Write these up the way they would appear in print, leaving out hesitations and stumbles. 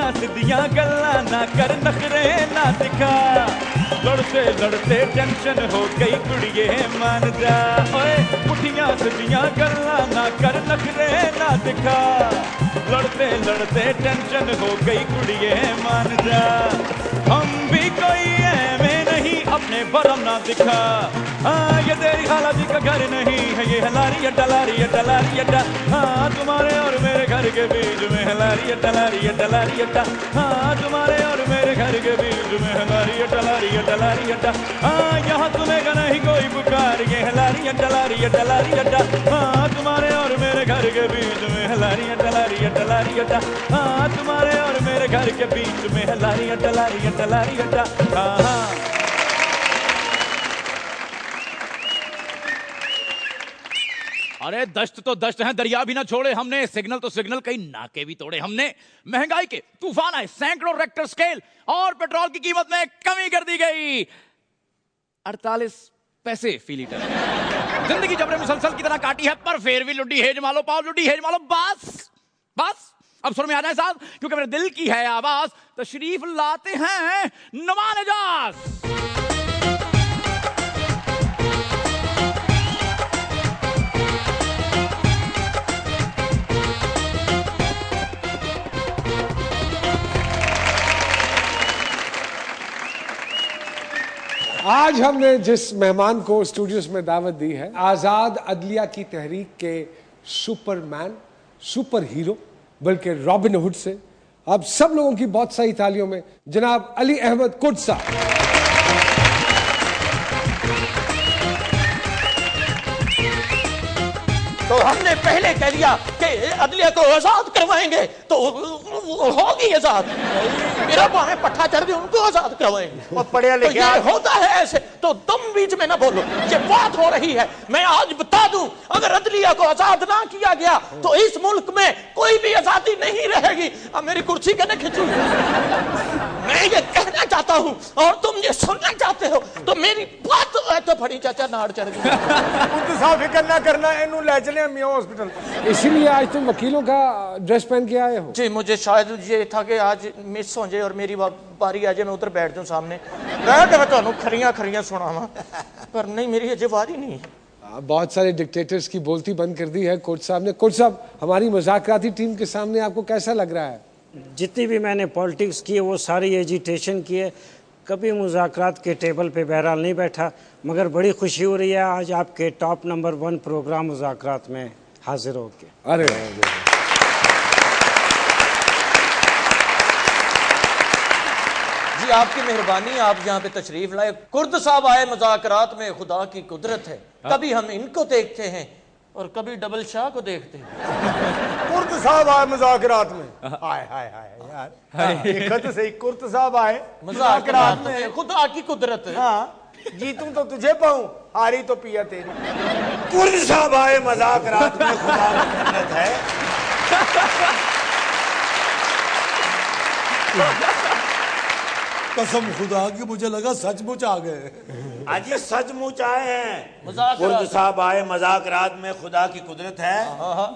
पुठियां सीधियां गल्ला ना कर, नखरे ना दिखा। लड़ते लड़ते टेंशन हो गई कुड़िए मान जा। ओए पुठियां सीधियां गल्ला ना कर, नखरे ना दिखा। लड़ते लड़ते टेंशन हो गई कुड़िए मान जा। हम भी कोई ऐਵੇਂ नहीं अपने बरम ना दिखा। हाँ ये तेरी खाला जी का घर नहीं है, ये है लारी अड्डा, लारी अड्डा, लारी अड्डा। हाँ तुम्हारे और मेरे घर के बीच में है लारी अड्डा, लारी अड्डा, लारी अड्डा। हाँ तुम्हारे और मेरे घर के बीच में है लारी अड्डा, लारी अड्डा, लारी अड्डा। हाँ यहाँ सुनेगा नहीं कोई पुकार, ये है लारी अड्डा, लारी अड्डा, लारी अड्डा। हाँ तुम्हारे और मेरे घर के बीच में है लारी अड्डा, लारी अड्डा, लारी अड्डा। हाँ तुम्हारे और मेरे घर के बीच में है लारी अड्डा, लारी अड्डा, लारी अड्डा। हाँ हाँ अरे दश्त तो दश्त है, दरिया भी ना छोड़े हमने, सिग्नल तो सिग्नल, कई नाके भी तोड़े हमने। महंगाई के तूफान आए सैकड़ों रेक्टर स्केल, और पेट्रोल की कीमत में कमी कर दी गई 48 पैसे फी लीटर। जिंदगी जबरे मुसलसल की तरह काटी है, पर फिर भी लुड्डी हेज मालो, पाओ लुड्डी हेज मालो। बस बस अब सुर में आ जाए साहब, क्योंकि मेरे दिल की है आवाज। तशरीफ लाते हैं नुमान एजाज। आज हमने जिस मेहमान को स्टूडियोज में दावत दी है, आजाद अदलिया की तहरीक के सुपरमैन, सुपर हीरो, बल्कि रॉबिन हुड से अब सब लोगों की बहुत सारी तालियों में जनाब अली अहमद कुर्द साहब। तो हमने पहले कह दिया कि अदलिया को आजाद करवाएंगे तो होगी आजाद। मेरा बाहें पट्टा चढ़ गए, उनको आजाद करवाएंगे। पढ़े लिखे तो होता है ऐसे, तो तुम बीच में ना बोलो, ये बात हो रही है। मैं आज बता दूं, अगर अदलिया को आजाद ना किया गया तो इस मुल्क में कोई भी आजादी नहीं रहेगी। अब मेरी कुर्सी कहने खिंचू, मैं ये कहना चाहता हूं और तुम ये सुनना चाहते हो, तो मेरी बात तो फड़ी चाचा नाड़ चढ़ गई। तो साफ फिक्र ना करना, इन्हों ले चले मियां हॉस्पिटल। इसीलिए आज तुम वकीलों का ड्रेस पहन के आए हो? जी मुझे शायद ये था कि आज मिस हो जाए और मेरी बारी आ जाए, मैं उधर बैठ जाऊं सामने, मैं तो खरियां खरियां सुनावा, पर नहीं मेरी अजय बारी नहीं है। बहुत सारे डिक्टेटर्स की बोलती बंद कर दी है कुर्द साहब ने। कुर्द साहब, हमारी मुज़ाकराती टीम के सामने आपको कैसा लग रहा है? जितनी भी मैंने पॉलिटिक्स की है वो सारी एजिटेशन की है, कभी मुज़ाकरात के टेबल पे बहरहाल नहीं बैठा, मगर बड़ी खुशी हो रही है आज आपके टॉप नंबर 1 प्रोग्राम मुज़ाकरात में हाजिर हो के। अरे जी आपकी मेहरबानी, आप यहाँ पे तशरीफ लाए। कुर्द साहब आए मुज़ाकरात में, खुदा की कुदरत है। कभी हम इनको देखते हैं और कभी डबल शाह को देखते हैं। कुर्द साहब आए मुज़ाकरात में, हाय हाय हाय यार, देखो तो सही, कुर्द साहब आए मुज़ाकरात में, खुदा की कुदरत है। हाँ, जीतूं तो तुझे पाऊं, हारी तो पिया तेरी। कुर्द साहब आए मुज़ाकरात में, खुदा की कुदरत है। कसम खुदा की मुझे लगा सचमुच आ गए। अजी सचमुच आए हैं। कुर्द साहब आए मजाकरात में, खुदा की कुदरत है।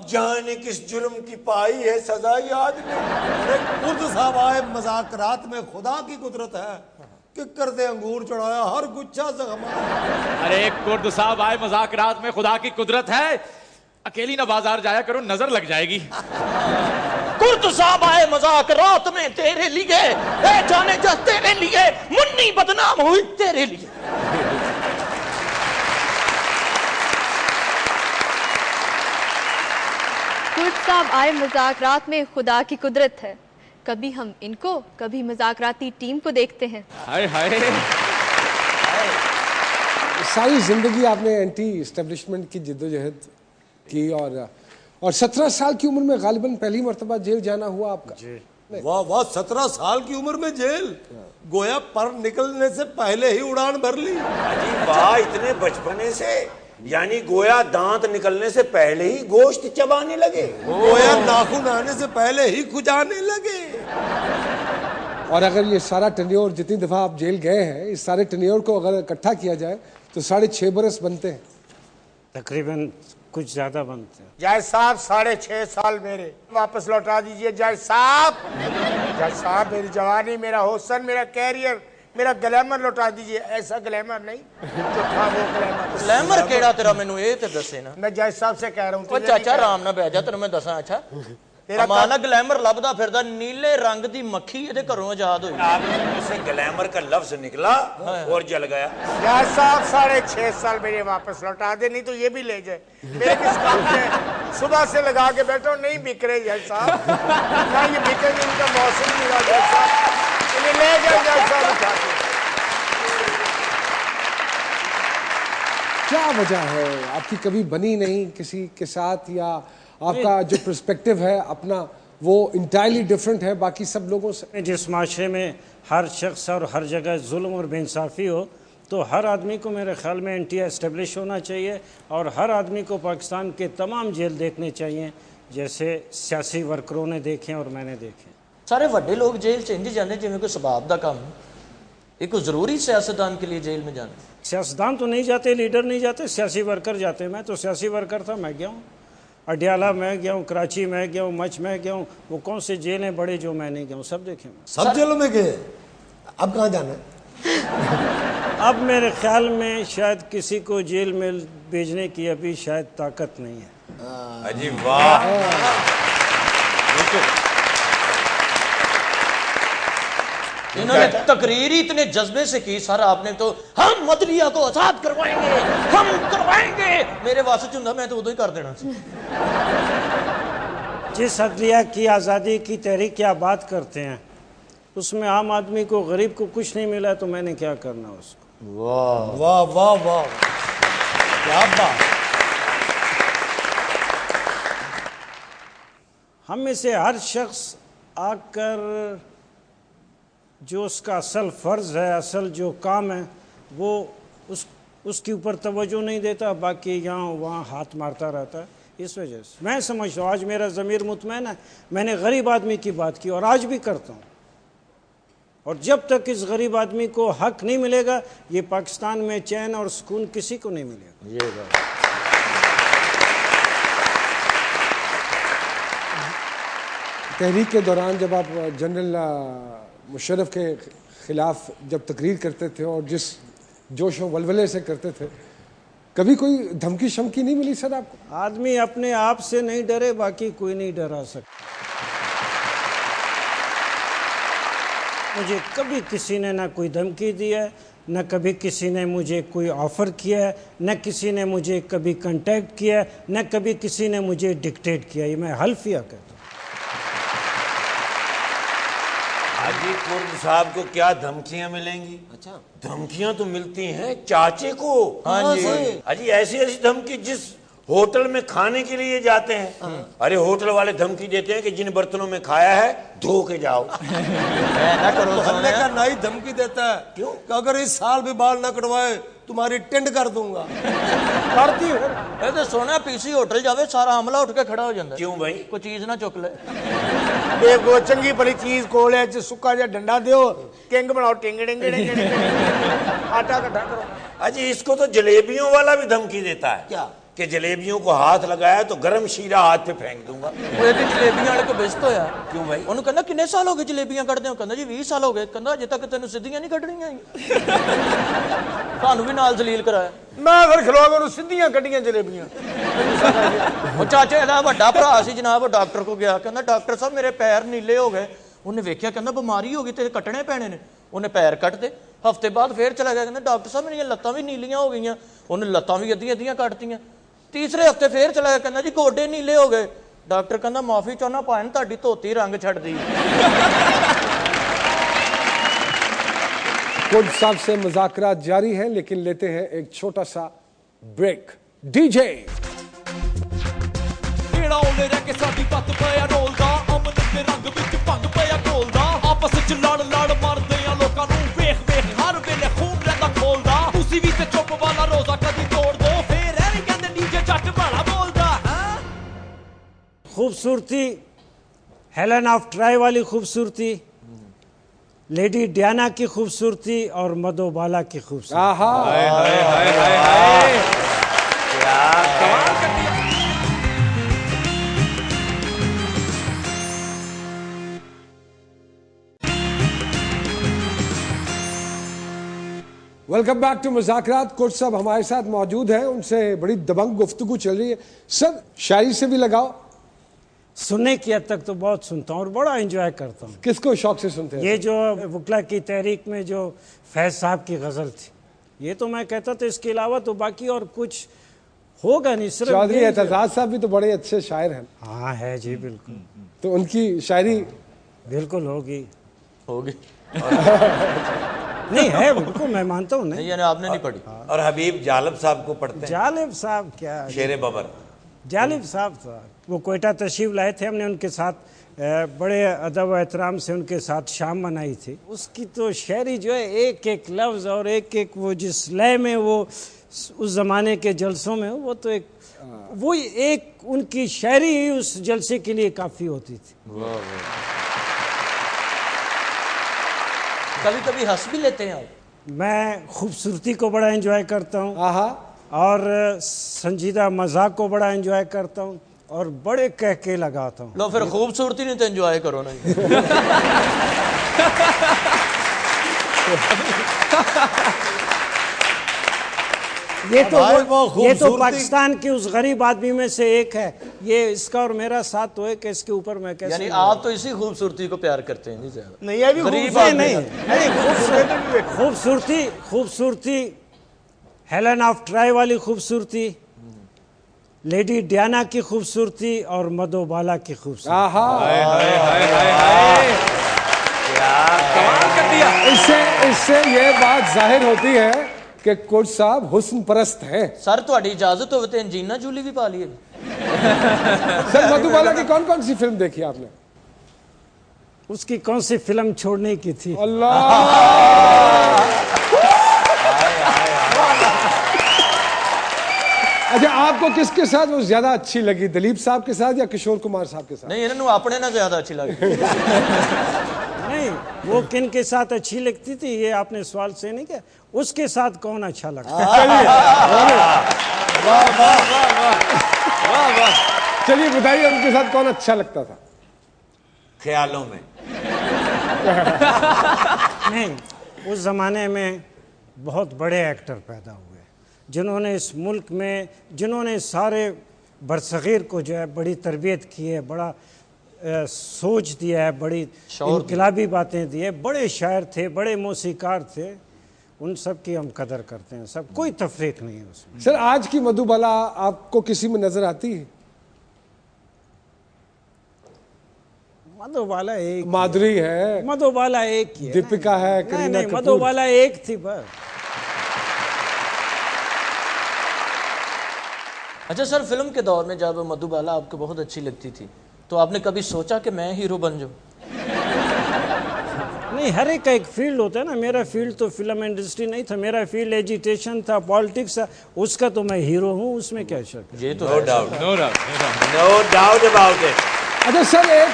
जाने किस जुर्म की पाई है सजा याद नहीं। कुर्द साहब आए मजाकरात में, खुदा की कुदरत है कि करते अंगूर चढ़ाया हर गुच्छा जख्म। अरे कुर्द साहब आए मजाकरात में, खुदा की कुदरत है, अकेली ना बाजार जाया करो, नजर लग जाएगी। कुर्द साहब आए मजाकरात में तेरे लिए, जाने जा तेरे लिए, मुन्नी बदनाम हुई तेरे लिए। कुर्द साहब आए मजाकरात में, खुदा की कुदरत है। कभी हम इनको, कभी मजाकराती टीम को देखते हैं। हाय हाय। सारी जिंदगी आपने एंटी एस्टेब्लिशमेंट की जिद्दोजहद की और 17 साल की उम्र में गालिबन पहली मर्तबा जेल जाना हुआ आपका। वाह वाह, 17 साल की उम्र में जेल, गोया पर निकलने से पहले ही उड़ान भर ली। वाह, इतने बचपने से, यानी गोया दांत निकलने से पहले ही गोश्त चबाने लगे, गोया नाखून आने से पहले ही खुजाने लगे। और अगर ये सारा टेन्योर, जितनी दफा आप जेल गए हैं, इस सारे टेन्योर को अगर इकट्ठा किया जाए तो 6.5 बरस बनते हैं। तकरीबन कुछ ज्यादा बनते हैं। जज साहब 6.5 साल मेरे वापस लौटा दीजिए जज साहब। जज साहब मेरी जवानी, मेरा हुस्न, मेरा कैरियर, मेरा ग्लैमर लौटा दीजिए। ऐसा ग्लैमर नहीं जो था वो ग्लैमर। ग्लैमर केड़ा तेरा मैनू ये ते दसे ना। मैं जज साहब से कह रहा हूँ। ओ चाचा आराम ना बैठ जा, तेरे मैं दसा। अच्छा माना ग्लैमर लभदा फिरदा, नीले रंग दी मक्खी ਇਹਦੇ ਘਰੋਂ आजाद हुई। आपके मुंह से ग्लैमर का लफ्ज निकला और जल गया। जज साहब 6.5 साल मेरे वापस लौटा दे, नहीं तो ये भी ले जाए। मेरे किस काम से सुबह से लगा के बैठा हूँ, नहीं बिक रहे जज साहब, ना ये बिकेंगे, इनका मौसम नहीं रहा जज साहब, इन्हें ले जाए जज साहब उठा के। क्या वजह है आपकी कभी बनी नहीं किसी के साथ, या आपका जो पर्सपेक्टिव है अपना वो इंटायरली डिफरेंट है बाकी सब लोगों से? जिस माशरे में हर शख्स और हर जगह जुल्म और बेइंसाफ़ी हो, तो हर आदमी को मेरे ख्याल में एंटी एस्टेब्लिश होना चाहिए और हर आदमी को पाकिस्तान के तमाम जेल देखने चाहिए, जैसे सियासी वर्करों ने देखे और मैंने देखे। सारे वड्डे लोग जेल च इंज जाने जिवें कोई सबाब दा काम है। एक जरूरी सियासतदान के लिए जेल में जाना? सियासतदान तो नहीं जाते, लीडर नहीं जाते, सियासी वर्कर जाते। मैं तो सियासी वर्कर था, मैं गया हूँ अडियाला में गया हूँ, कराची में गया हूँ, मच में गया हूँ। वो कौन से जेल हैं बड़े जो मैं नहीं गया हूँ, सब देखे मैं। सब जेलों में गए, अब कहाँ जाना है? अब मेरे ख्याल में शायद किसी को जेल में भेजने की अभी शायद ताकत नहीं है। अजी वाह, इन्होंने तकरीर ही इतने जज्बे से की सर, आपने तो हम अदलिया को आजाद करवाएंगे, हम करवाएंगे। मेरे वास्ते चुंदा मैं तो उदो ही कर देना। जिस अदलिया की आज़ादी की तहरीक की आप बात करते हैं, उसमें आम आदमी को, गरीब को कुछ नहीं मिला, तो मैंने क्या करना उसको? वाह वाह वाह वाह, क्या बात। हम में से हर शख्स आकर जो उसका असल फ़र्ज़ है, असल जो काम है, वो उसके ऊपर तवज्जो नहीं देता, बाकी यहाँ वहाँ हाथ मारता रहता है। इस वजह से मैं समझता हूँ आज मेरा ज़मीर मुतमैन है, मैंने गरीब आदमी की बात की और आज भी करता हूँ। और जब तक इस गरीब आदमी को हक नहीं मिलेगा, ये पाकिस्तान में चैन और सुकून किसी को नहीं मिलेगा। ये बात तहरीक के दौरान जब आप जनरल मुशर्रफ के ख़िलाफ़ जब तकरीर करते थे और जिस जोश और वलवले से करते थे, कभी कोई धमकी शमकी नहीं मिली सर आपको? आदमी अपने आप से नहीं डरे, बाकी कोई नहीं डरा सकता। मुझे कभी किसी ने ना कोई धमकी दी है, न कभी किसी ने मुझे कोई ऑफ़र किया है, न किसी ने मुझे कभी कांटेक्ट किया है, न कभी किसी ने मुझे डिक्टेट किया। ये मैं हल्फिया कहता हूँ। हाजी कुर्द साहब को क्या धमकियां मिलेंगी? अच्छा, धमकियां तो मिलती हैं चाचे को। हाँ जी। अजी ऐसी ऐसी धमकी जिस होटल में खाने के लिए जाते हैं, अरे होटल वाले धमकी देते हैं कि जिन बर्तनों में खाया है धो के जाओ। ना करो। मोहल्ले का नाई धमकी देता है, क्यों कि अगर इस साल भी बाल न कटवाए तुम्हारी टेंड कर दूंगा। करती है ਇਹ ਤੇ ਸੋਹਣਾ पीसी होटल जावे सारा अमला उठ के खड़ा हो जाता। क्यों भाई? कोई चीज ना चुक ले। देखो चंगी भली चीज कोले च सुक्का जा डंडा दियो, किंग बनाओ, टिंग टिंग टिंग टिंग, आटा इकट्ठा करो। अजी इसको तो जलेबियों वाला भी धमकी देता है। क्या? कि जलेबियों को हाथ लगाया तो गरम शीरा हाथ पे फेंक दूंगा। ਉਹ ਤੇ ਜਲੇਬੀਆਂ ਵਾਲੇ ਕੋ ਬਿਸਤ ਹੋਇਆ। क्यों भाई? ਉਹਨੂੰ ਕਹਿੰਦਾ ਕਿੰਨੇ ਸਾਲ ਹੋ ਗਏ ਜਲੇਬੀਆਂ ਕੱਢਦੇ ਹੋ? ਕਹਿੰਦਾ ਜੀ 20 ਸਾਲ ਹੋ ਗਏ। ਕਹਿੰਦਾ ਅਜੇ ਤੱਕ ਤੈਨੂੰ ਸਿੱਧੀਆਂ ਨਹੀਂ ਕੱਢਣੀਆਂ ਤੁਹਾਨੂੰ ਵੀ ਨਾਲ ਜ਼ਲੀਲ ਕਰਾਇਆ। ਮੈਂ ਫਿਰ ਖਲੋ ਕੇ ਉਹਨੂੰ ਸਿੱਧੀਆਂ ਕੱਢੀਆਂ ਜਲੇਬੀਆਂ। ਉਹ ਚਾਚੇ ਦਾ ਵੱਡਾ ਭਰਾ ਸੀ ਜਨਾਬ, ਉਹ ਡਾਕਟਰ ਕੋ ਗਿਆ, ਕਹਿੰਦਾ ਡਾਕਟਰ ਸਾਹਿਬ ਮੇਰੇ ਪੈਰ ਨੀਲੇ ਹੋ ਗਏ। ਉਹਨੇ ਵੇਖਿਆ, ਕਹਿੰਦਾ ਬਿਮਾਰੀ ਹੋ ਗਈ ਤੇ ਕੱਟਣੇ ਪੈਣੇ ਨੇ। ਉਹਨੇ ਪੈਰ ਕੱਟਦੇ, ਹਫਤੇ ਬਾਅਦ ਫੇਰ ਚਲਾ ਗਿਆ, ਕਹਿੰਦਾ ਡਾਕਟਰ ਸਾਹਿਬ ਮੇਰੀਆਂ ਲੱਤਾਂ ਵੀ ਨੀਲੀਆਂ ਹੋ ਗਈਆਂ। ਉਹਨੇ ਲੱਤਾਂ ਵੀ ਅੱਧੀਆਂ ਅੱਧੀਆਂ ਕੱਟਤੀਆਂ। तीसरे हफ्ते फिर चला गया, कहना जी गोडे नीले हो गए। डॉक्टर कहना माफी चाहना भान तुहाडी धोती रंग छड़ दी। कुर्द साहब से मुज़ाकरात जारी हैं, लेकिन लेते हैं एक छोटा सा ब्रेक। डीजे रह के साडी पत पिया रोलदा, अमन दे रंग विच भंग पिया घोलदा, आपस विच लड़ लड़ मरदे आ लोकां नूं वेख वेख हर वेले खून रहिंदा खोलदा। तुसीं भी ते चुप वाला रोजा कदी तोड़ दो, फिर ऐ कहंदे डीजे जट बड़ा बोलदा। खूबसूरती, हेलन ऑफ ट्राई वाली खूबसूरती, लेडी डियाना की खूबसूरती और मधुबाला की खूबसूरती। आहा, वेलकम बैक टू मुज़ाकरात। कोच साहब हमारे साथ मौजूद हैं, उनसे बड़ी दबंग गुफ्तगू चल रही है। सर शायरी से भी लगाओ? सुनने की हद तक तो बहुत सुनता हूँ और बड़ा एंजॉय करता हूँ। किसको शौक से सुनते हैं? ये जो वकला की तहरीक में जो फैज साहब की गज़ल थी, ये तो मैं कहता था, इसके अलावा तो बाकी और कुछ होगा नहीं। सिर्फ चौधरी एतजाज साहब भी तो बड़े अच्छे शायर हैं। हाँ है जी, बिल्कुल। तो उनकी शायरी बिल्कुल होगी नहीं है, बिल्कुल मैं मानता हूँ। नहीं यानी आपने नहीं पढ़ी। और हबीब जालिब साहब को पढ़ते हैं। जालिब साहब क्या, शेर बबर जालिब साहब था, वो कोयटा तशरीफ लाए थे, हमने उनके साथ बड़े अदब व एहतराम से उनके साथ शाम मनाई थी। उसकी तो शायरी जो है, एक एक लफ्ज़ और एक एक वो जिस लय में वो उस ज़माने के जलसों में, वो तो एक वो एक उनकी शायरी ही उस जलसे के लिए काफ़ी होती थी। कभी कभी हंस भी लेते हैं आप? मैं खूबसूरती को बड़ा एंजॉय करता हूँ आहा, और संजीदा मजाक को बड़ा एंजॉय करता हूँ और बड़े कह के लगाता हूँ। लो फिर खूबसूरती नहीं तो एंजॉय करो ना। ये तो पाकिस्तान के उस गरीब आदमी में से एक है। ये इसका और मेरा साथ तो है कि इसके ऊपर मैं कैसे, यानी आप तो इसी खूबसूरती को प्यार करते हैं? नहीं ज्यादा नहीं, ये भी खूबसूरती हेलन ऑफ ट्राई वाली खूबसूरती, लेडी डियाना की खूबसूरती और मधुबाला की खूबसूरती। इससे ये बात जाहिर होती है कि कोच साहब हुस्न परस्त हैं। सर थोड़ी इजाजत हो तो अंजीना जूली भी पा लिए। सर मधुबाला की कौन कौन सी फिल्म देखी आपने? उसकी कौन सी फिल्म छोड़ने की थी? अल्लाह। अच्छा, आपको किसके साथ वो ज्यादा अच्छी लगी, दिलीप साहब के साथ या किशोर कुमार साहब के साथ? नहीं, इन्होंने अपने ना ज्यादा अच्छी लगी। नहीं, वो किन के साथ अच्छी लगती थी ये आपने सवाल से नहीं किया, उसके साथ कौन अच्छा लगता? चलिए बताइए, उनके साथ कौन अच्छा लगता था? ख्यालों में नहीं, उस जमाने में बहुत बड़े एक्टर पैदा हुए जिन्होंने इस मुल्क में, जिन्होंने सारे बरसगीर को जो है बड़ी तरबियत की है, बड़ा सोच दिया है, बड़ी इनकलाबी बातें दी है, बड़े शायर थे, बड़े मौसीकार थे, उन सब की हम कदर करते हैं। सब कोई तफरीक नहीं है उसमें। सर आज की मधुबाला आपको किसी में नजर आती है? मधुबाला एक, माधुरी है, मधुबाला एक ही है, दीपिका है, नहीं, मधुबाला एक थी बस। अच्छा सर, फिल्म के दौर में जब मधुबाला आपको बहुत अच्छी लगती थी तो आपने कभी सोचा कि मैं हीरो बन जाऊं? नहीं, हर एक का एक फील्ड होता है ना। मेरा फील्ड तो फिल्म इंडस्ट्री नहीं था, मेरा फील्ड एजुटेशन था, पॉलिटिक्स था। उसका तो मैं हीरो हूँ, उसमें क्या शक? ये तो नो डाउट अबाउट इट। अच्छा सर, एक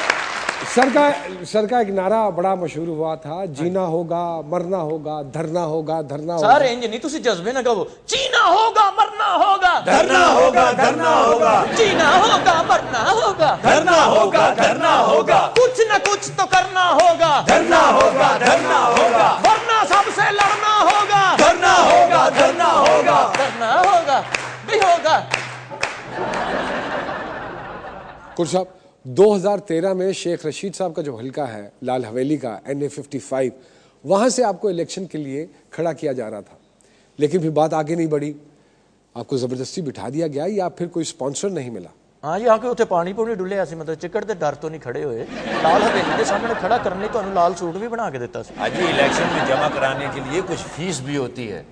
सर का एक नारा बड़ा मशहूर हुआ था, जीना होगा मरना होगा धरना होगा धरना होगा। सर इंज नहीं, तुसी जज्बे ना कहो। जीना होगा मरना होगा धरना होगा धरना होगा, जीना होगा मरना होगा धरना होगा धरना होगा, कुछ न कुछ तो करना होगा, धरना होगा धरना होगा, वरना सबसे लड़ना होगा, धरना होगा धरना होगा, करना होगा भी होगा। कुछ साहब 2013 में शेख रशीद साहब का जो हल्का है लाल हवेली का NA 55, वहां से आपको इलेक्शन के लिए खड़ा किया जा रहा था, लेकिन फिर बात आगे नहीं बढ़ी, आपको जबरदस्ती बिठा दिया गया या फिर कोई स्पॉन्सर नहीं मिला? हाँ जी, आके उत्थे पानी पौनी डुले ऐसे, मतलब चिकड़ दे डर तो नहीं खड़े हुए, लाल हवेली के सामने खड़ा करने तो लाल सूट भी बना के देता सी। अजी इलेक्शन में जमा कराने के लिए कुछ फीस भी होती है,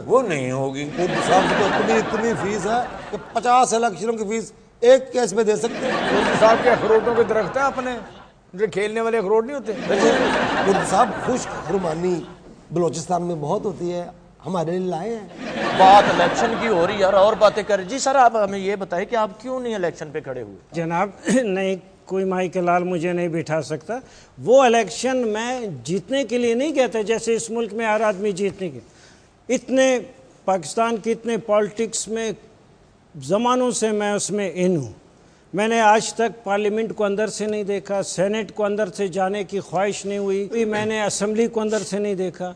वो नहीं होगी। साहब तो इतनी फीस है कि 50 इलेक्शनों की फीस एक केस में दे सकते हैं। कुर्द साहब के अखरोटों के दरख्त है अपने, जो खेलने वाले अखरोट नहीं होते। कुर्द साहब खुश्क खुरमानी बलोचिस्तान में बहुत होती है, हमारे लिए लाए हैं। बात इलेक्शन की हो रही यार, और बातें कर। जी सर, आप हमें ये बताएं कि आप क्यों नहीं इलेक्शन पे खड़े हुए? जनाब नहीं, कोई माई के लाल मुझे नहीं बिठा सकता। वो इलेक्शन मैं जीतने के लिए नहीं कहता, जैसे इस मुल्क में हर आदमी जीतने के। इतने पाकिस्तान के इतने पॉलिटिक्स में ज़मानों से मैं उसमें इन हूँ। मैंने आज तक पार्लियामेंट को अंदर से नहीं देखा, सेनेट को अंदर से जाने की ख्वाहिश नहीं हुई, मैंने असम्बली को अंदर से नहीं देखा।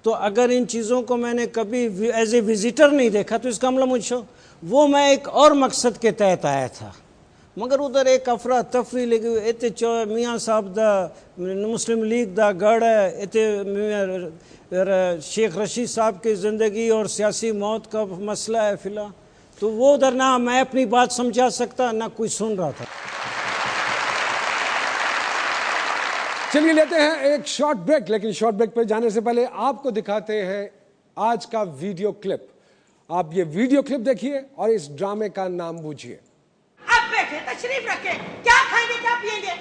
तो अगर इन चीज़ों को मैंने कभी एज ए विजिटर नहीं देखा तो इसका मतलब मुझे वो मैं एक और मकसद के तहत आया था, मगर उधर एक अफरा तफरी लगी हुई इतने मियाँ साहब दा मुस्लिम लीग दा गढ़ है, इतने शेख रशीद साहब की ज़िंदगी और सियासी मौत का मसला है फ़िलहाल, तो वो उधर ना मैं अपनी बात समझा सकता ना कोई सुन रहा था। चलिए लेते हैं एक शॉर्ट ब्रेक, लेकिन शॉर्ट ब्रेक पर जाने से पहले आपको दिखाते हैं आज का वीडियो क्लिप। आप ये वीडियो क्लिप देखिए और इस ड्रामे का नाम बूझिए। अब बैठे तशरीफ रखे, क्या खाएंगे क्या पिएंगे?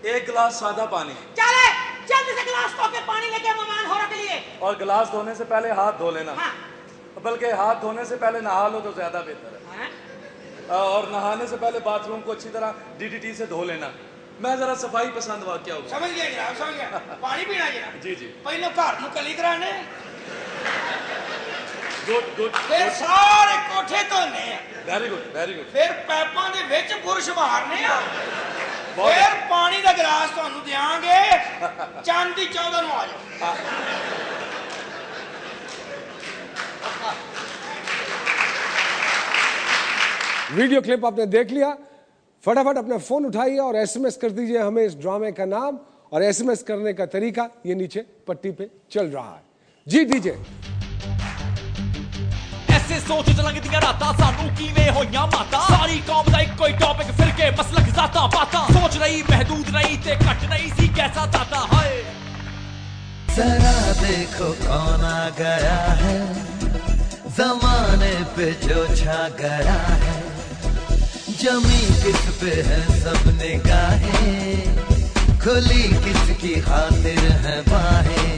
एक गिलास सादा पानी। चले जल्दी से गिलास धो के पानी लेके मेहमान हो रखे लिए। और गिलास धोने से पहले हाथ धो लेना। हाँ। बल्कि हाथ धोने से पहले नहा लो तो ज्यादा बेहतर है। हाँ? और नहाने से पहले बाथरूम को अच्छी तरह डीडीटी से धो लेना। मैं जरा सफाई पसंद वाक्या हूँ। समझ गया जनाब, समझ गया। पानी पीना जनाब। जी जी। पहले घर में कली कराने, गुड गुड। फिर सारे कोठे धोने। Very good very good. फिर पैपां दे विच बुरश मारने आ, फिर पानी दा गिलास तुहानू देंगे। चांदी 14 नूं आ जाओ। वीडियो क्लिप आपने देख लिया, फटाफट अपना फोन उठाइए और एसएमएस कर दीजिए हमें इस ड्रामे का नाम, और एसएमएस करने का तरीका ये नीचे पट्टी पे चल रहा है। जी दीजिए। ऐसे सोच चलंगदियां रातां सानू कीवें होइयां माता, सारी कौम दा इक्को ही टॉपिक फिरके मसलक जाता बाता, सोच रही महदूद नहीं ते घट नहीं सी कैसा दाता। हाय जरा देखो कौन आ गया है, जमाने पे जो छा गया है, जमी किस पे है सब निगाहें, खुली किसकी खातिर है बाहें।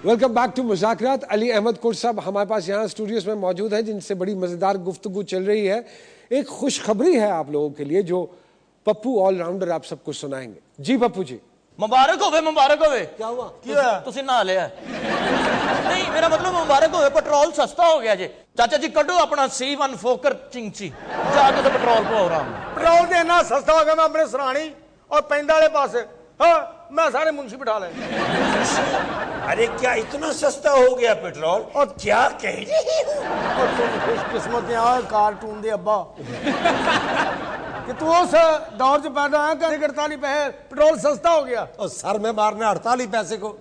Welcome back to Muzakraat. Ali Ahmad Kurd साहब हमारे पास यहाँ स्टूडियोज में मौजूद हैं, जिनसे बड़ी मजेदार गुफ्तगू चल रही है। एक खुशखबरी है आप लोगों के लिए जो पप्पू ऑलराउंडर आप सबको सुनाएंगे। जी पप्पू जी। मुबारक होवे, मुबारक होवे। क्या हुआ? तुसी नहा लिया? नहीं, मेरा मतलब मुबारक होवे, पेट्रोल सस्ता हो गया जी। चाचा जी कड्डो अपना C1 फोकर चिंची, जाके तो पेट्रोल पाओ आराम। पेट्रोल तो इतना सस्ता हो गया, मैं अपने सराणी और पेंदा वाले पासे, हाँ मैं सारे मुंशी बिठा ले। अरे क्या इतना सस्ता हो गया पेट्रोल? और क्या कह रही हो? और तुम खुशकिस्मत यार कार्टून दे अब्बा कि तू उस दौर च पैदा है कि 48 पैसे पेट्रोल सस्ता हो गया। और सर में मारने 48 पैसे को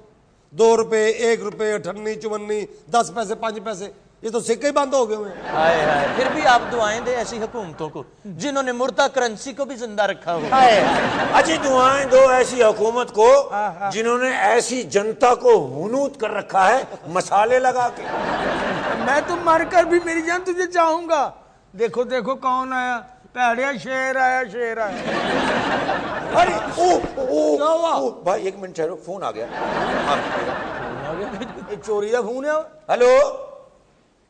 2 रुपए, 1 रुपए, 58, 54, 10 पैसे, 5 पैसे, ये तो सिक्के ही बंद हो गए हुए। हाय हाय, फिर भी आप दुआएं दे ऐसी हुकूमतों को जिन्होंने मुर्दा करेंसी को भी जिंदा रखा हो। अच्छी दुआएं दो ऐसी हुकूमत को जिन्होंने ऐसी जनता को हुनूद कर रखा है मसाले लगा के। मैं तो मरकर भी मेरी जान तुझे चाहूंगा। देखो देखो कौन आया, पैड़िया शेर आया, शेर आया। अरे ओ भाई एक मिनट ठहरो, फोन आ गया। चोरी का फोन है। हेलो,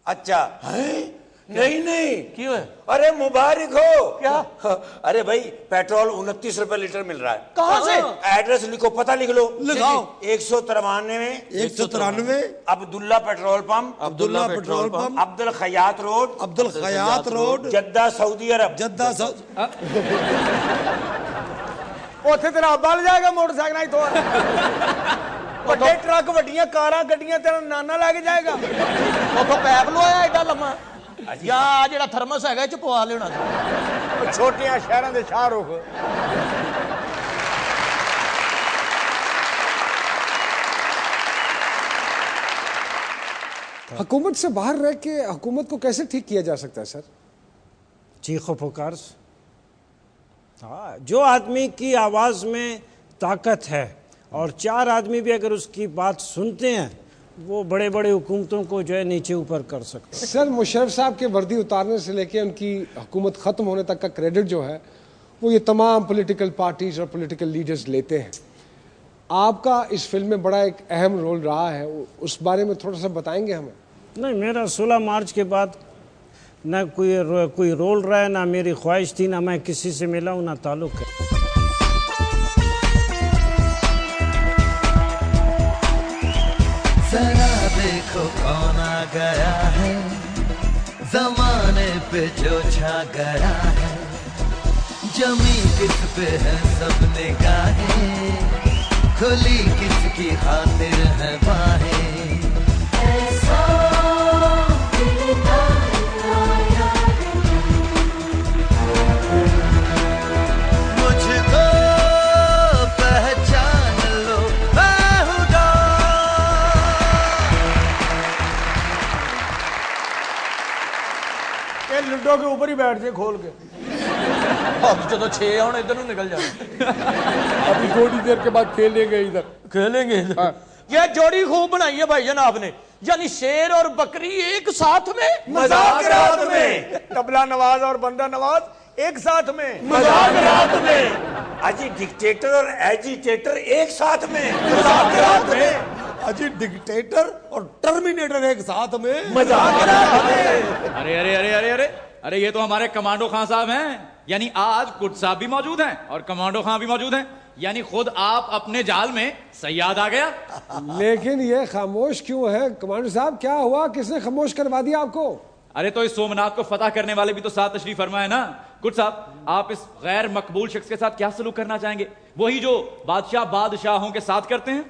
अच्छा है? नहीं नहीं क्यों है? अरे मुबारक हो। क्या? अरे भाई पेट्रोल 29 रुपए लीटर मिल रहा है। कहाँ से? एड्रेस लिखो, पता लिख लो। लिखाओ। 193 Abdullah petrol pump, Abdullah petrol pump, Abdul Khayat road, Abdul Khayat road, Jeddah Saudi Arab. Jeddah ਉੱਥੇ ਤੇਰਾ ਅੱਬਾ ਲੈ ਜਾਏਗਾ ਮੋਟਰਸਾਈਕਲ ਤੋਂ। ਵੱਡੇ ਟਰੱਕ, ਵੱਡੀਆਂ ਕਾਰਾਂ, ਗੱਡੀਆਂ ਤੇਰਾ ਨਾਨਾ ਲੈ ਕੇ ਜਾਏਗਾ। ਉਥੋਂ ਪੈਪ ਲਵਾਇਆ ਐਡਾ ਲੰਮਾ, ਜਾਂ ਜਿਹੜਾ ਥਰਮਸ ਹੈਗਾ ਇਹ ਚ ਪਵਾ ਲੈਣਾ। ਛੋਟੀਆਂ ਸ਼ਹਿਰਾਂ ਦੇ ਸ਼ਾਹਰੁਖ। हुकूमत से बाहर रह के हुकूमत को कैसे ठीक किया जा सकता है सर? चीखो पुकार से। हाँ, जो आदमी की आवाज़ में ताकत है और 4 आदमी भी अगर उसकी बात सुनते हैं, वो बड़े बड़े हुकूमतों को जो है नीचे ऊपर कर सकते हैं। सर मुशर्रफ साहब के वर्दी उतारने से लेके उनकी हुकूमत ख़त्म होने तक का क्रेडिट जो है वो ये तमाम पॉलिटिकल पार्टीज और पॉलिटिकल लीडर्स लेते हैं। आपका इस फिल्म में बड़ा एक अहम रोल रहा है, उस बारे में थोड़ा सा बताएंगे हमें? नहीं, मेरा 16 मार्च के बाद ना कोई रोल रहा है, ना मेरी ख्वाहिश थी, ना मैं किसी से मिला हूँ, ना ताल्लुक है। जरा देखो कौन आ गया है, जमाने पे जो छा गया है, जमी किस पे है सब निगाहें, खुली किसकी खातिर है बाहें। ऐसा मुझको पहचान लो, मैं हूँ ये लूडो के ऊपर ही बैठ जाए खोल के। अब जो 6 आने इधर ਨੂੰ निकल जाए। अभी थोड़ी देर के बाद खेलेंगे इधर। खेलेंगे इधर। ये जोड़ी खूब बनाई है भाईजान आपने, यानी शेर और बकरी एक साथ में मुज़ाकरात में, तबला नवाज और बंदा नवाज एक साथ में मुज़ाकरात में। अजी डिक्टेटर और एजिटेटर एक साथ में मुज़ाकरात में। अजी डिक्टेटर और टर्मिनेटर एक साथ में मुज़ाकरात में। अरे अरे अरे अरे अरे अरे ये तो हमारे कमांडो खान साहब हैं, यानी आज कुट साहब भी मौजूद हैं और कमांडो खान भी मौजूद हैं, यानी खुद आप अपने जाल में सयाद आ गया। लेकिन ये खामोश क्यों है कमांडर साहब? क्या हुआ, किसने खामोश करवा दिया आपको? अरे तो इस सोमनाथ को फतह करने वाले भी तो साथ तशरीफ फरमाए ना। कुट साहब, आप इस गैर मकबूल शख्स के साथ क्या सलूक करना चाहेंगे? वही जो बादशाहों के साथ करते हैं।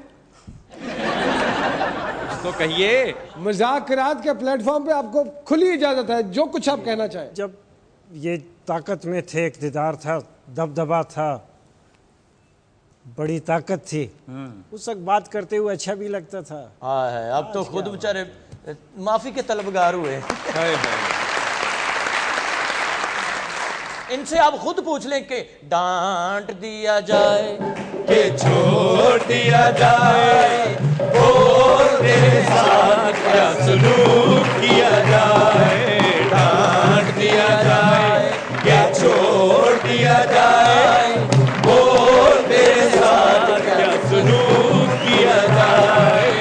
तो कहिए। मुज़ाकरात के प्लेटफॉर्म पे आपको खुली इजाजत है, जो कुछ आप कहना चाहें। जब ये ताकत में थे, इक़्तिदार था, दबदबा था, बड़ी ताकत थी, उस वक्त बात करते हुए अच्छा भी लगता था। हाँ है, अब तो खुद बेचारे माफी के तलबगार हुए। इनसे आप खुद पूछ लें कि डांट दिया जाए कि छोड़ दिया जाए, बोल तेरे साथ क्या सलूक किया जाए, डांट दिया जाए क्या छोड़ दिया जाए, बोल तेरे साथ क्या सलूक किया जाए,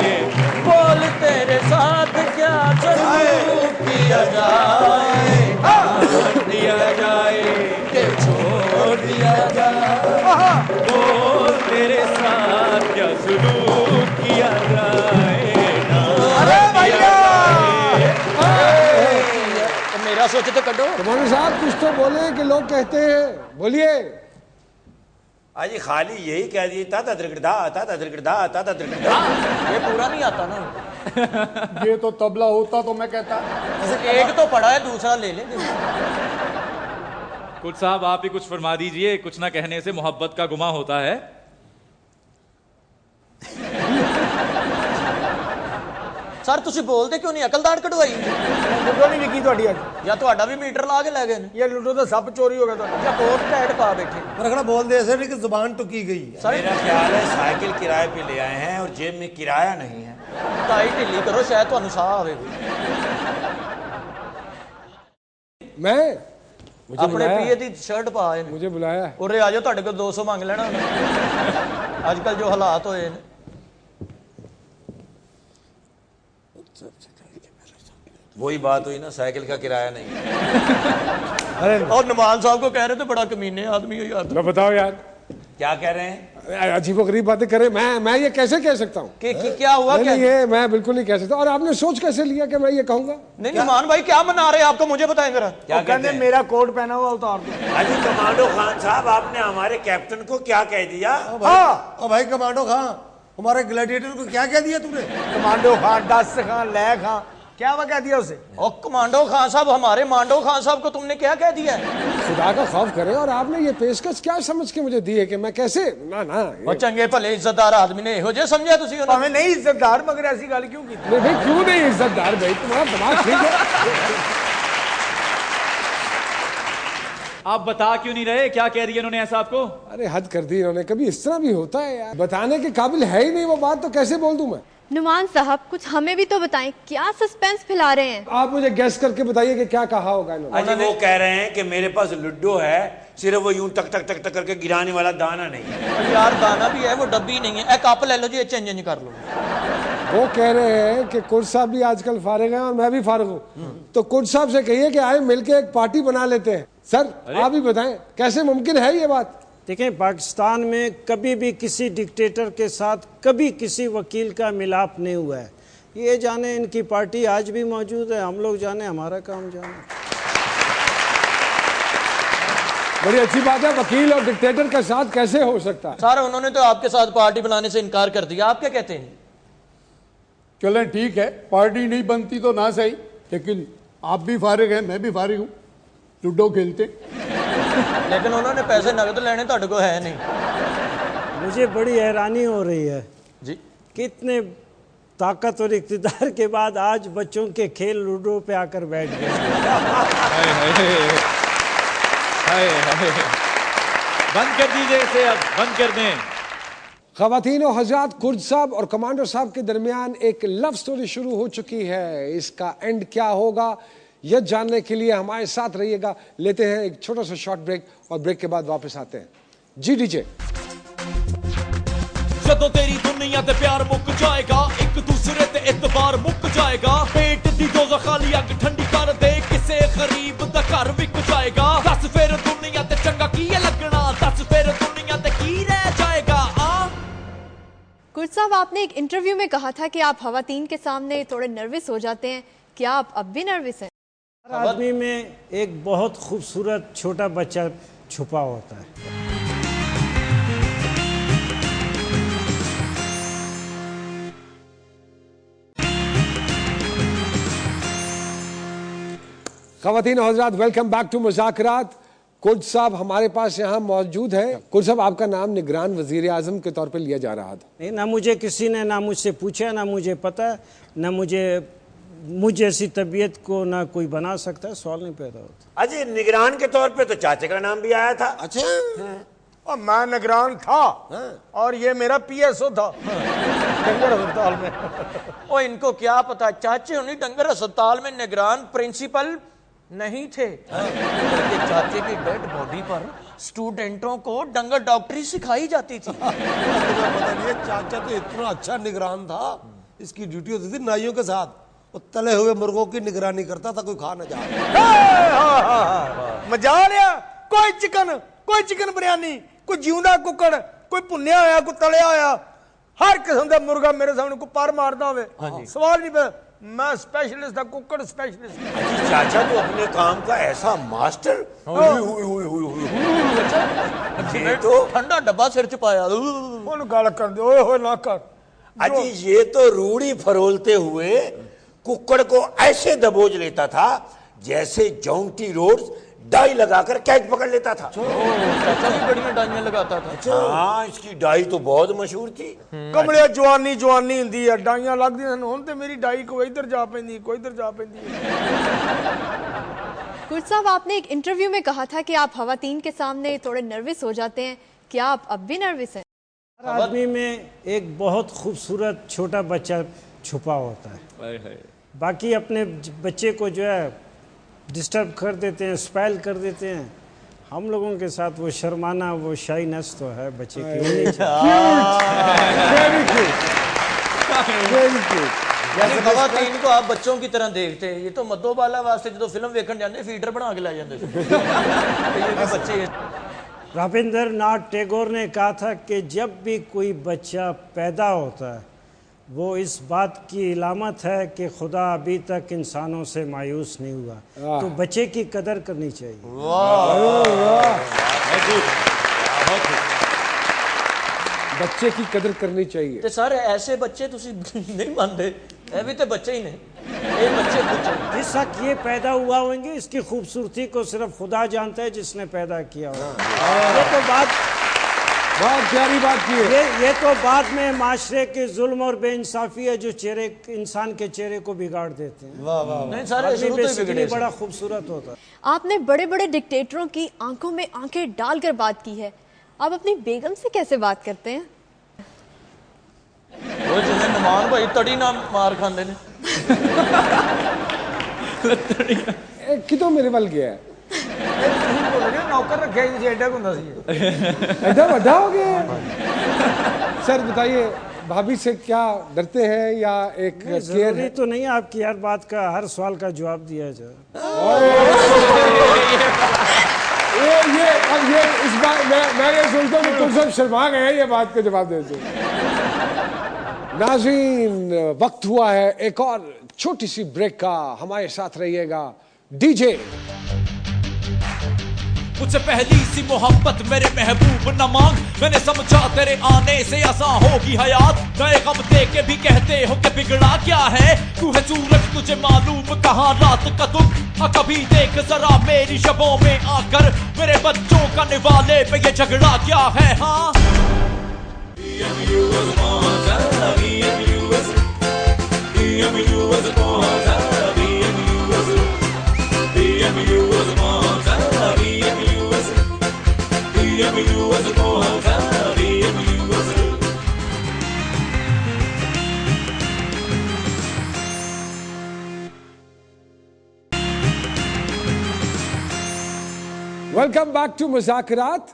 बोल तेरे साथ क्या सलूक किया जाए, डांट दिया जाए कि छोड़ दिया जाए, बोल तेरे साथ क्या सलूक किया जाए। अरे भैया मेरा सोचे तो कटो। कमांडर साहब कुछ तो बोले कि लोग कहते हैं, बोलिए। अजी खाली यही कह दिए ताता त्रिकड़ा ताता त्रिकड़ा ताता त्रिकड़ा। ये पूरा नहीं आता ना। ये तो तबला होता तो मैं कहता। एक तो पड़ा है, दूसरा ले ले। कुछ साहब आप ही कुछ फरमा दीजिए, कुछ ना कहने से मोहब्बत का गुमा होता है। सर तुसी बोलते क्यों नहीं? अकल दाड़ कटवाई लूडो नहीं विकी ਤੁਹਾਡੀ ਅੱਜ या ਤੁਹਾਡਾ भी मीटर ला के ले गए? ये लूडो तो सब चोरी हो गया ਤੁਹਾਡਾ। या कोट टाइट पा बैठे। रखड़ा बोल दे ऐसे नहीं कि जुबान टुकी गई है। मेरा ख्याल है साइकिल किराए पे ले आए हैं और जेब में किराया नहीं है। टाई ढिल्ली करो, शायद ਤੁਹਾਨੂੰ साह आवे। मैं अपने पीए दी शर्ट पा आए। मुझे बुलाया है। उरे आ जाओ, ਤੁਹਾਡੇ ਕੋਲ 200 ਮੰਗ ਲੈਣਾ ਉਹਨੇ। आजकल जो हालात होए ने। वही बात हुई ना, साइकिल का किराया नहीं। अरे और नमान साहब को कह रहे थे बड़ा कमीने आदमी हो यार। मैं बताओ यार, क्या कह रहे हैं? अजीबोगरीब बातें करे। मैं ये कैसे कह सकता हूँ कि क्या हुआ? नहीं, क्या ये मैं बिल्कुल नहीं कह सकता। और आपने सोच कैसे लिया कि मैं ये कहूंगा? नहीं नमान भाई क्या मना रहे हैं आपको, मुझे बताएं जरा। क्या कहते हैं? मेरा कोट पहना हुआ उतार दो। अजी कमांडो खान साहब, आपने हमारे कैप्टन को क्या कह दिया? हाँ भाई कमांडो खां, हमारे ग्लैडिएटर को क्या कह दिया तुमने? कमांडो खान, दस खान, लय खान, क्या हुआ कह दिया उसे? और कमांडो खान साहब, हमारे मांडो खान साहब को तुमने क्या कह दिया? खुदा का खौफ करें। और आपने ये पेशकश क्या समझ के मुझे दी है कि मैं कैसे? ना ना और चंगे भले इज्जतदार आदमी ने हो जे समझा तुसी उन्हें? हमें नहीं इज्जतदार, मगर ऐसी गाल क्यों की? नहीं भाई, क्यों नहीं इज्जतदार भाई? तुम्हारा दिमाग ठीक है? आप बता क्यों नहीं रहे? क्या कह रही है इन्होंने ऐसा आपको? अरे हद कर दी इन्होंने। कभी इस तरह भी होता है यार? बताने के काबिल है ही नहीं वो बात, तो कैसे बोल दूं मैं? नुमान साहब कुछ हमें भी तो बताएं, क्या सस्पेंस फैला रहे हैं? आप मुझे गैस करके बताइए कि क्या कहा होगा इन्होंने। अजी वो कह रहे हैं कि मेरे पास लुड्डो है, सिर्फ वो यूं टक टक टक टक करके गिराने वाला दाना नहीं है। यार दाना भी है, वो डब्बी नहीं है। एक कप ले लो जी, चेंज कर लो। वो कह रहे हैं कि कुर्द साहब भी आजकल फारिग हैं और मैं भी फारिग हूँ, तो कुर्द साहब से कहिए कि आए मिलके एक पार्टी बना लेते हैं। सर आप ही बताएं कैसे मुमकिन है ये बात? देखें, पाकिस्तान में कभी भी किसी डिक्टेटर के साथ कभी किसी वकील का मिलाप नहीं हुआ है। ये जाने इनकी पार्टी आज भी मौजूद है, हम लोग जाने, हमारा काम जाने। बड़ी अच्छी बात है, वकील और डिक्टेटर का साथ कैसे हो सकता है? सर उन्होंने तो आपके साथ पार्टी बनाने से इनकार कर दिया, आप क्या कहते हैं? चलें ठीक है, पार्टी नहीं बनती तो ना सही, लेकिन आप भी फारिग हैं, मैं भी फारिग हूँ, लूडो खेलते। लेकिन उन्होंने पैसे नगद लेने तो को है नहीं। मुझे बड़ी हैरानी हो रही है जी, कितने ताकत और इक़्तिदार के बाद आज बच्चों के खेल लूडो पे आकर बैठ गए। बंद कर दीजिए इसे, अब बंद कर दें। ख़वातीन और हज़रात, कुर्द साहब और कमांडो साहब के दरमियान एक लव स्टोरी शुरू हो चुकी है। इसका एंड क्या होगा यह जानने के लिए हमारे साथ रहिएगा। लेते हैं एक छोटा सा शॉर्ट ब्रेक और ब्रेक के बाद वापस आते हैं। जी डीजे। जदों तेरी दुनिया ते प्यार मुक जाएगा, एक दूसरे ते इतबार मुक जाएगा, पेट दी डोज़ा खाली अग ठंडी कर दे, किसे गरीब दा घर विक जाएगा। दस फिर दुनिया ते चंगा की लगना, दस फिर दुनिया ते की रह जाएगा। कुर्द साहब, आपने एक इंटरव्यू में कहा था कि आप ख़वातीन के सामने थोड़े नर्वस हो जाते हैं, क्या आप अब भी नर्वस हैं? हर आदमी में एक बहुत खूबसूरत छोटा बच्चा छुपा होता है। ख़वातीन और हज़रात, वेलकम बैक टू मुज़ाकरात। कुर्द साहब हमारे पास यहाँ मौजूद है। कुर्द साहब, आपका नाम निगरान वज़ीर आज़म के तौर पे लिया जा रहा था। नहीं, ना मुझे किसी ने ना मुझसे पूछा, ना मुझे पता, ना मुझ जैसी तबीयत को ना कोई बना सकता है, सवाल नहीं पैदा होता। अजय निगरान के तौर पे तो चाचे का नाम भी आया था। अच्छा, और मैं निगरान था और ये मेरा पीएसओ था डंगर अस्पताल में। ओ इनको क्या पता, चाचे उन्हीं डंगर अस्पताल में निगरान प्रिंसिपल नहीं थे, बल्कि चाचे की डेड बॉडी पर स्टूडेंटों को डंगर डॉक्टरी सिखाई जाती थी। पता नहीं है, चाचा तो इतना अच्छा निगरान था, इसकी ड्यूटी होती थी नाइयों के साथ, वो तले हुए मुर्गों की निगरानी करता था, कोई खा न जाए। मजा आ रहा, कोई चिकन बिरयानी, कोई जिंदा कुकड़, कोई भुन्निया होया, कोई तलिया होया, हर किस्म का मुर्गा मेरे सामने को पर मारदा होवे, सवाल नहीं पे। मैं स्पेशलिस्ट था, कुकड़ स्पेशलिस्ट। चाचा तो अपने काम का ऐसा मास्टर। ये तो ठंडा डब्बा सिर च पाया, गाल कर दे, ओए होए ना कर। अजी ये तो रूढ़ी फरोलते हुए कुक्कड़ को ऐसे दबोच लेता था जैसे जॉन्टी रोड्स डाई लगाकर कैच पकड़ लेता था। चाचा भी बढ़िया डाइयां लगाता था। हाँ, इसकी डाई तो बहुत मशहूर थी। कमलिया जवानी हुंदी है, डाइयां लगदी सन, हुण ते मेरी डाई को इधर जा पैंदी, कोई इधर जा पैंदी। कुर्द साहब, आपने एक इंटरव्यू में कहा था कि आप ख़वातीन के सामने थोड़े नर्वस हो जाते हैं, क्या आप अब भी नर्वस हैं? हर आदमी में एक बहुत खूबसूरत छोटा बच्चा छुपा होता है। बाकी अपने बच्चे को जो है डिस्टर्ब कर देते हैं, स्पैल कर देते हैं। हम लोगों के साथ वो शर्माना, वो शाइनेस तो है बच्चे की होनी जैसे ख़वातीन को आप बच्चों की तरह देखते हैं, ये तो मद्दोबाला वास्ते जो फिल्म देखने जाते फीडर बना के ला जाते ये बच्चे। रविंद्रनाथ टैगोर ने कहा था कि जब भी कोई बच्चा पैदा होता है वो इस बात की इलामत है कि खुदा अभी तक इंसानों से मायूस नहीं हुआ, तो बच्चे की कदर करनी चाहिए। बच्चे की कदर करनी चाहिए। तो सर ऐसे बच्चे तुसी नहीं मानते, ये भी तो बच्चे ही ने, ये बच्चे कुछ जिस वक्त ये पैदा हुआ होंगे इसकी खूबसूरती को सिर्फ खुदा जानता है जिसने पैदा किया होगा। ये तो बात बहुत प्यारी बात की है। ये तो बाद में माशरे के जुल्म और बेइंसाफी है जो चेहरे इंसान के चेहरे को बिगाड़ देते हैं। वाह वाह, नहीं सारे शुरू तो ही बिगड़े। बड़ा खूबसूरत होता है। आपने बड़े बड़े डिक्टेटरों की आंखों में आंखें डालकर बात की है, आप अपनी बेगम से कैसे बात करते हैं? वो जिन्हें नमान भाई तड़ी ना मार खांदे ने। कितों मेरे वाल गया है? नौकर रखे एडा हुंदा सी, एडा बड़ा हो गया। सर बताइए, भाभी से क्या डरते हैं या एक जरूरी तो नहीं आपकी हर बात का, हर सवाल का जवाब दिया जाए। ये इस बार मैं ये सोचता हूँ कि तुम सब शर्मा गए हैं ये बात का जवाब देते। नाज़रीन, वक्त हुआ है एक और छोटी सी ब्रेक का। हमारे साथ रहिएगा डीजे। मुझसे पहली सी मोहब्बत मेरे महबूब न मांग, मैंने समझा तेरे आने से आसान होगी हयात। नए गम दे के भी कहते हो कि बिगड़ा क्या है, तू है सूरज तुझे मालूम कहाँ रात का दुख। कभी देख जरा मेरी शबों में आकर, मेरे बच्चों का निवाले पे ये झगड़ा क्या है। हाँ वेलकम बैक टू मुज़ाकरात।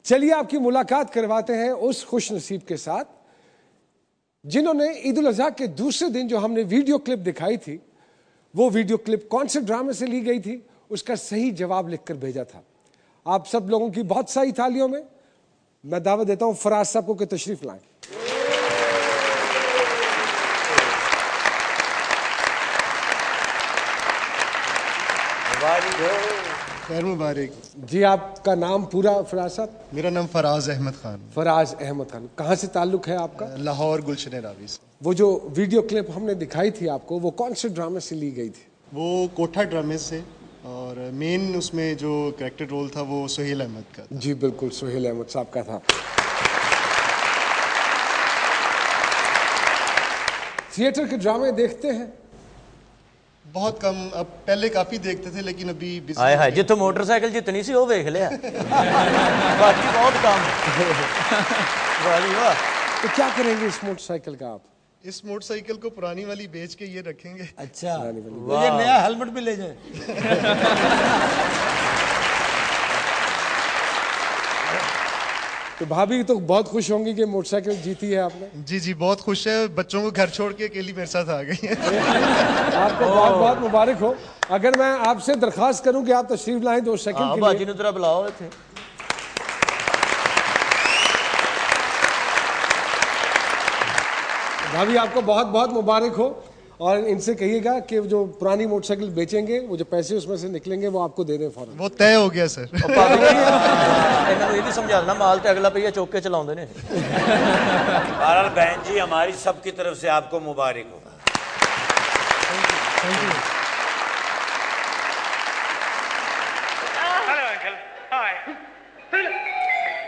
चलिए आपकी मुलाकात करवाते हैं उस खुश नसीब के साथ जिन्होंने ईद उल अज़हा के दूसरे दिन जो हमने वीडियो क्लिप दिखाई थी, वो वीडियो क्लिप कौन से ड्रामे से ली गई थी, उसका सही जवाब लिखकर भेजा था। आप सब लोगों की बहुत सारी तालियों में मैं दावत देता हूं फराज साहब को कि तशरीफ लाएं। खैर मुबारक जी। आपका नाम पूरा फराज साहब? मेरा नाम फराज अहमद खान। फराज अहमद खान, कहाँ से ताल्लुक है आपका? लाहौर गुलशन रावी से। वो जो वीडियो क्लिप हमने दिखाई थी आपको, वो कौन से ड्रामे से ली गई थी? वो कोठा ड्रामे से, और मेन उसमें जो कैरेक्टर रोल था वो सुहेल अहमद का था। जी बिल्कुल, सुहेल अहमद साहब का था। थिएटर के ड्रामे देखते हैं? बहुत कम, अब पहले काफी देखते थे लेकिन अभी हाय हाय जितो मोटरसाइकिल जितनी सी वो देख लिया। बाकी बहुत कम। वाह। तो क्या करेंगे इस मोटरसाइकिल का आप? इस मोटरसाइकिल को पुरानी वाली बेच के ये रखेंगे। अच्छा, तो ये नया हेलमेट भी ले जाए। तो भाभी तो बहुत खुश होंगी कि मोटरसाइकिल जीती है आपने। जी जी बहुत खुश है, बच्चों को घर छोड़ के अकेली मेरे साथ आ गई है। आपको बहुत बहुत मुबारक हो। अगर मैं आपसे दरखास्त करूं कि आप तशरीफ लाएं 2 सेकंड के लिए। बाजी ने तेरा बुलाओ थे। भाभी आपको बहुत बहुत मुबारक हो, और इनसे कहिएगा कि जो पुरानी मोटरसाइकिल बेचेंगे, वो जो पैसे उसमें से निकलेंगे वो आपको दे दें फौरन। वो तय हो गया सर। इन्होंने ये भी समझा देना माल ते अगला पहिया चौक के चलाते ने। बहरहाल बहन जी, हमारी सबकी तरफ से आपको मुबारक हो।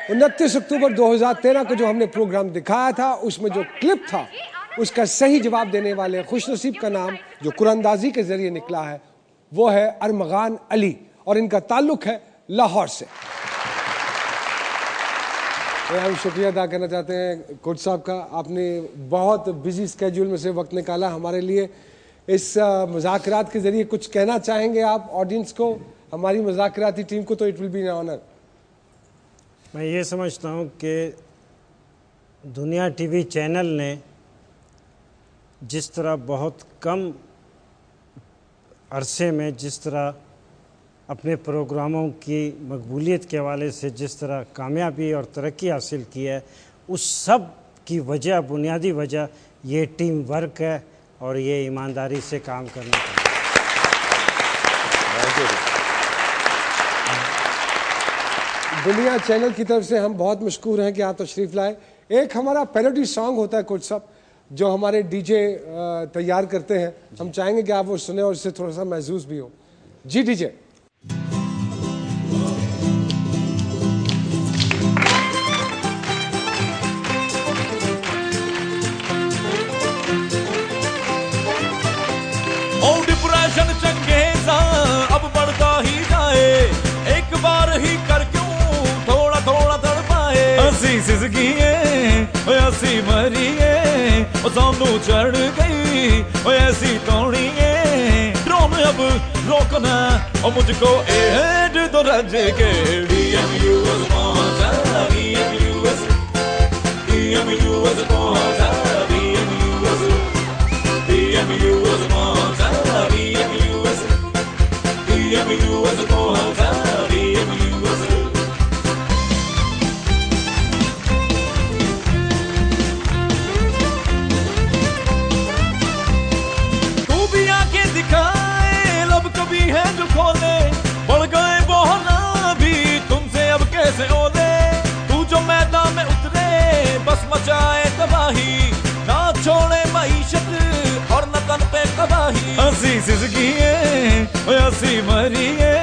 29 अक्टूबर 2013 को जो हमने प्रोग्राम दिखाया था, उसमें जो क्लिप था उसका सही जवाब देने वाले खुशनसीब का नाम जो कुरानंदाजी के जरिए निकला है वो है अरमगान अली, और इनका ताल्लुक है लाहौर से। हम शुक्रिया अदा करना चाहते हैं कोच साहब का, आपने बहुत बिजी स्केड्यूल में से वक्त निकाला हमारे लिए। इस मुज़ाकरात के जरिए कुछ कहना चाहेंगे आप ऑडियंस को, हमारी मुज़ाकराती टीम को? तो it will be an honour. मैं ये समझता हूँ कि दुनिया टीवी चैनल ने जिस तरह बहुत कम अरसे में जिस तरह अपने प्रोग्रामों की मकबूलियत के हवाले से जिस तरह कामयाबी और तरक्की हासिल की है, उस सब की वजह, बुनियादी वजह ये टीम वर्क है और ये ईमानदारी से काम करना है। दुनिया चैनल की तरफ से हम बहुत मशकूर हैं कि आप तशरीफ लाए। एक हमारा पैरोडी सॉन्ग होता है कोच साहब जो हमारे डीजे तैयार करते हैं, हम चाहेंगे कि आप वो सुने और इससे थोड़ा सा महसूस भी हो। जी डीजे। डिप्रेशन चंगेजा अब बढ़ता ही जाए, एक बार ही कर क्यों थोड़ा थोड़ा तड़पाए। हंसी सिसकिए हंसी मरिए सानू चढ़ गई ऐसी तोड़िए, ड्रोन अब रोकना और मुझको एड तो रज के। DMUS पहुंचा, DMUS पहुंचा, DMUS पहुंचा, DMUS पहुंचा, DMUS। मचाए तबाही, ना छोड़े मईशत और न तन पे कबाही। हंसी सिसकिए ऐसी मरिए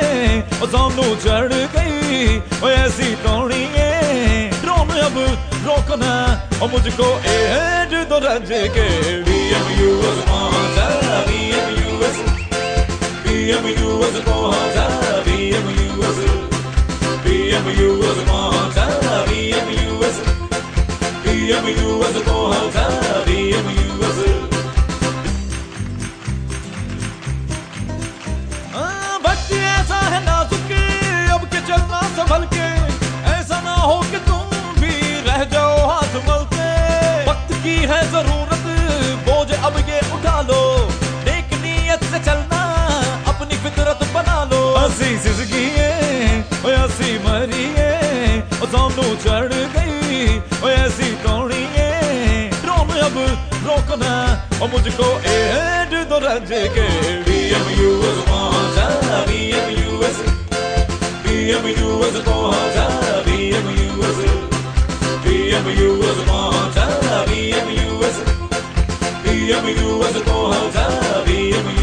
सानू चढ़ गई ऐसी तोड़िए, ड्रोन अब रोकना और मुझको एड तो रज के। BMU पहुंचा, BMU पहुंचा, BMU पहुंचा, BMU पहुंचा, BMU। वक्त ऐसा है नाजुक अब के चलना संभल के, ऐसा ना हो कि तुम भी रह जाओ हाथ मलते। वक्त की है जरूरत बोझ अब ये उठा लो, नेक नीयत से चलना अपनी फितरत बना लो। हंसी सिसकिए ऐसी मरिए सानू चढ़ गई ऐसी तोड़िए, ड्रोन अब रोकना और मुझको एड तो रज के। BMU पहुंचा, BMU पहुंचा, BMU पहुंचा, BMU पहुंचा, BMU